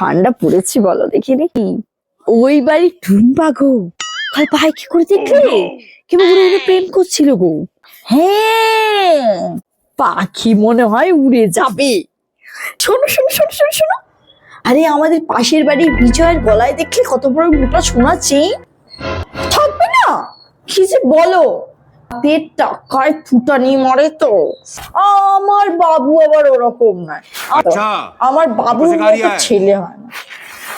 ঠান্ডা পড়েছি বলো দেখি দেখি। ওই বাড়ি টুম্পা গো, ভাই কি করে দেখলে কেমন উড়ে প্রেম করছিল গো। হ্যাঁ, পাখি মনে হয় উড়ে যাবে। শোনো শোনো শোনো শোনো শোনো, আরে আমাদের পাশের বাড়ির বিজয়ের গলায় দেখলে কত বড় মোটা সোনা চেইন থাকবে না? কি যে বলো, টাকায় ফুটানি মারে তো। আমার বাবু আবার ওরকম নয়, আমার বাবুর মতো ছেলে হয় না।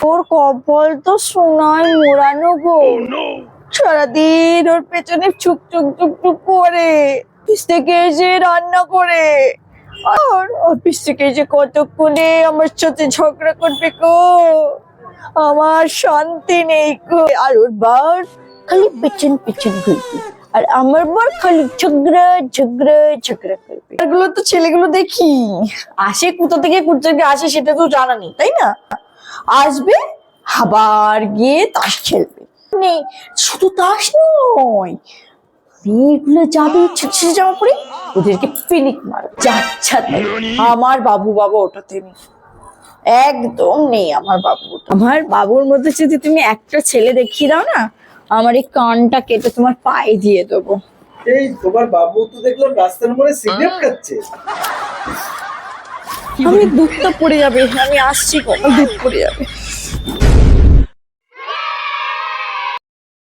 ওর কপাল তো সোনায় মোড়ানো গো। সারাদিন ওর পেছনে চুক চুক চুক চুক করে, অফিস থেকে এসে রান্না করে, আর অফিস থেকে এসে কতক্ষণে আমার সাথে ঝগড়া করবে গো। আমার শান্তি নেই গো। আর ওর বার খালি পেছন পেছন ঘুরবে, আর আমার বর খালি ঝগড়া ঝগড়া ঝগড়া করবে। এগুলো তো ছেলেগুলো দেখি আসে কোথা থেকে আসে সেটা তো জানা নেই, তাই না? আসবে আবার গিয়ে তাস খেলবে। শুধু তাস নয়, মেয়েগুলো যাবে ছিটছে যাওয়া পরে ওদেরকে পিনিক মার যাচ্ছা। আমার বাবু বাবা ওটাতে নেই, একদম নেই আমার বাবু। আমার বাবুর মধ্যে যদি তুমি একটা ছেলে দেখিয়ে দাও না, আমার এই কানটা কেটে তোমার পায়ে দিয়ে দেবো। এই তোমার বাবু তো দেখলাম রাস্তার মোড়ে সিগারেট খাচ্ছে। আমি দুধটা পড়ে যাবে, আমি আসছি, দুধ পড়ে যাবে।